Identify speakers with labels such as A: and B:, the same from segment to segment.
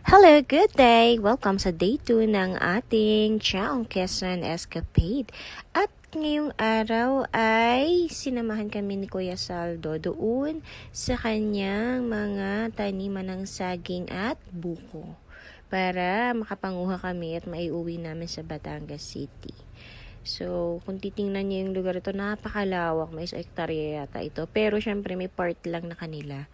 A: Hello, good day! Welcome sa day 2 ng ating Chaong Quezon Escapade. At ngayong araw ay sinamahan kami ni Kuya Saldo doon sa kanyang mga taniman ng saging at buko para makapanguha kami at maiuwi namin sa Batangas City. So, kung titingnan niyo yung lugar ito, napakalawak. May 1 hektarya yata ito. Pero syempre may part lang na kanila.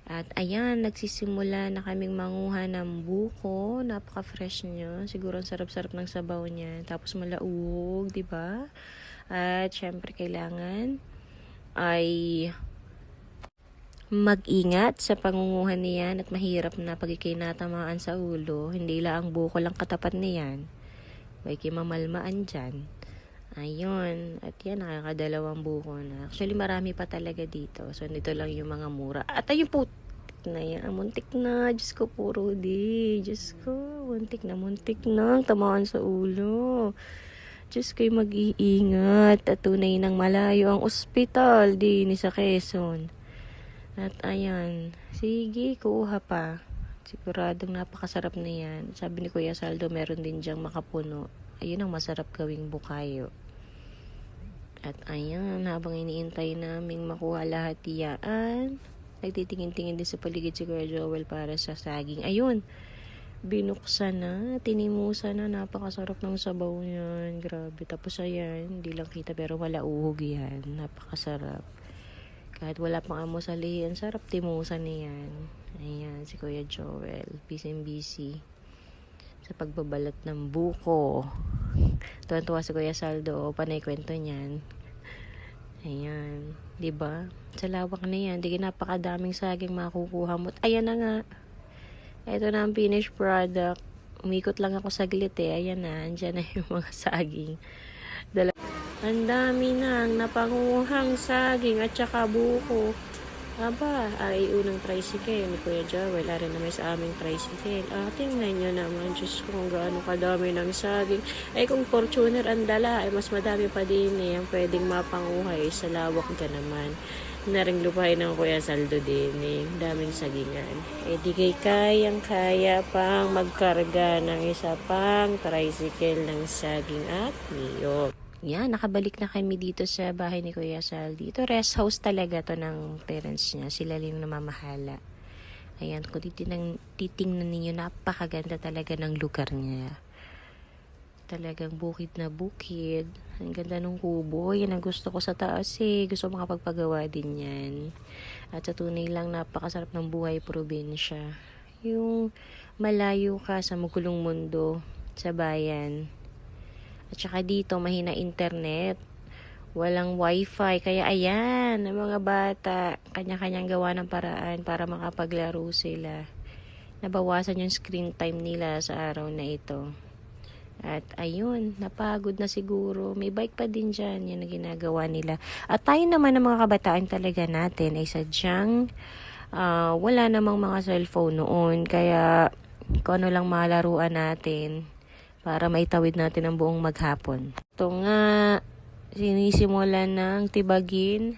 A: At ayan, nagsisimula na kaming manguha ng buko. Napaka-fresh niya. Siguro ang sarap-sarap ng sabaw niya. Tapos malauhog, di ba? At syempre kailangan ay mag-ingat sa pangunguhan niyan at mahirap na pag ikinatamaan sa ulo. Hindi lang ang buko lang katapat niyan. May kimamalmaan dyan. Ayun. At yan, nakakadalawang buko na. Actually, marami pa talaga dito. So, nito lang yung mga mura. At ayun po, na yan. Muntik na. Diyos ko, puro di. Diyos ko, muntik na. Tamaan sa ulo. Diyos ko'y mag-iingat. At tunay ng malayo ang ospital din sa Quezon. At ayan. Sige, kuha pa. Siguradong napakasarap na yan. Sabi ni Kuya Saldo, meron din diyang makapuno. Ayun ang masarap gawing bukayo. At ayan, habang iniintay naming makuha lahat yan, nagtitingin-tingin din sa paligid si Kuya Joel para sa saging. Ayun, binuksan na, tinimusan na, napakasarap ng sabaw niyan. Grabe. Tapos ayan, hindi lang kita pero wala uhog yan. Napakasarap. Kahit wala pang amo sa lihi, sarap timusan niyan. Ayan, si Kuya Joel, busy sa pagbabalat ng buko. Tuwan-tuwa si Kuya Saldo, panay kwento niyan. Ayan, 'di ba? Sa lawak na 'yan, di napakadaming saging makukuha mo. Ayan na nga. Ito na ang finished product. Umikot lang ako saglit eh. Ayan na, andyan na yung mga saging. Ang dami na napanguhang saging at saka buko. Aba, ay unang tricycle ni Kuya Joel. Ari na may sa aming tricycle. Tingnan nyo naman, Diyos ko, kung gaano kadami ng saging. Ay, kung Fortuner ang dala, ay mas madami pa din eh. Ang pwedeng mapanguhay sa lawak ka naman. Naring lupain ng Kuya Saldo din eh. Daming sagingan. Eh, di kay kayang-kaya pang magkarga ng isa pang tricycle ng saging at niyog. Yan, nakabalik na kami dito sa bahay ni Kuya Sal. Dito, rest house talaga to ng parents niya. Sila yung namamahala. Ayan, kung titingnan ninyo, napakaganda talaga ng lugar niya. Talagang bukid na bukid. Ang ganda ng kubo. Yan ang gusto ko sa taas eh. Gusto ko makapagpagawa din yan. At sa tunay lang, napakasarap ng buhay probinsya. Yung malayo ka sa magulong mundo, sa bayan. At saka dito, mahina internet. Walang wifi. Kaya ayan, ang mga bata, kanya-kanyang gawa ng paraan para makapaglaro sila. Nabawasan yung screen time nila sa araw na ito. At ayun, napagod na siguro. May bike pa din dyan, yun ang ginagawa nila. At tayo naman ng mga kabataan talaga natin ay sadyang wala namang mga cellphone noon. Kaya kung ano lang malaruan natin para maitawid natin ang buong maghapon. Ito nga, sinisimulan ng tibagin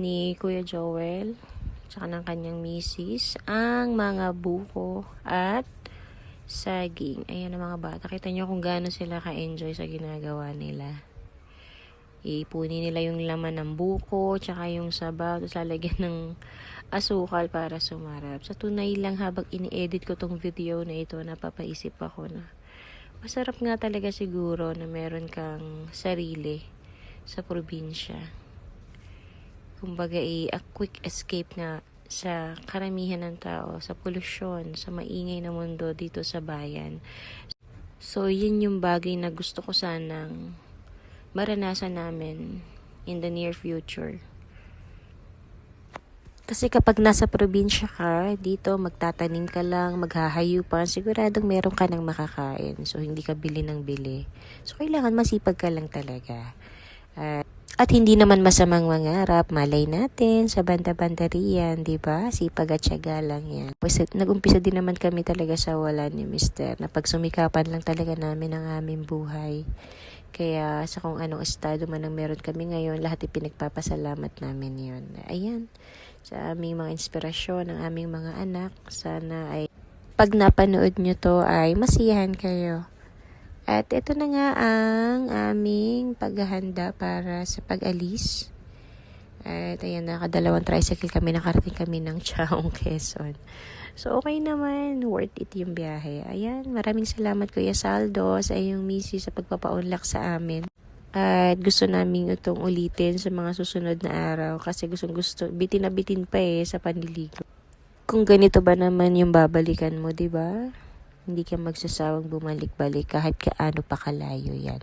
A: ni Kuya Joel tsaka ng kanyang misis ang mga buko at saging. Ayan ang mga bata. Kita nyo kung gaano sila ka-enjoy sa ginagawa nila. Ipunin nila yung laman ng buko tsaka yung sabaw, tapos lalagyan ng asukal para sumarap. Sa tunay lang, habang ini-edit ko tong video na ito, napapaisip ako na masarap nga talaga siguro na meron kang sarili sa probinsya. Kumbaga a quick escape na sa karamihan ng tao, sa polusyon, sa maingay na mundo dito sa bayan. So, yun yung bagay na gusto ko sanang maranasan namin in the near future. Kasi kapag nasa probinsya ka, dito magtatanim ka lang, maghahayupan, siguradong meron ka nang makakain. So, hindi ka bili ng bili. So, kailangan masipag ka lang talaga. At hindi naman masamang mangarap, malay natin sa banda-banda riyan, di ba? Sipag at syaga lang yan. Nag-umpisa din naman kami talaga sa wala ni Mr. na pagsumikapan lang talaga namin ang aming buhay. Kaya sa kung anong estado man ang meron kami ngayon, lahat ipinagpapasalamat namin yun. Ayan, sa aming mga inspirasyon, ng aming mga anak, sana ay pag napanood nyo to ay masiyahan kayo. At ito na nga ang aming paghahanda para sa pag-alis. At ayan, nakadalawang tricycle kami, nakarating kami ng Chaong, Quezon. So, okay naman. Worth it yung biyahe. Ayan, maraming salamat Kuya Saldo sa iyong misis sa pagpapaunlak sa amin. At gusto namin itong ulitin sa mga susunod na araw kasi gusto bitin na bitin pa sa panliligo. Kung ganito ba naman yung babalikan mo, 'di ba? Hindi ka magsasawang bumalik-balik kahit kaano pa kalayo yan.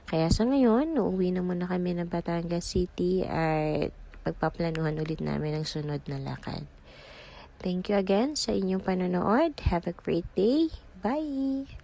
A: Kaya sa ngayon, uuwi na muna kami ng Batangas City at pagpaplanuhan ulit namin ang sunod na lakad. Thank you again sa inyong panonood. Have a great day. Bye!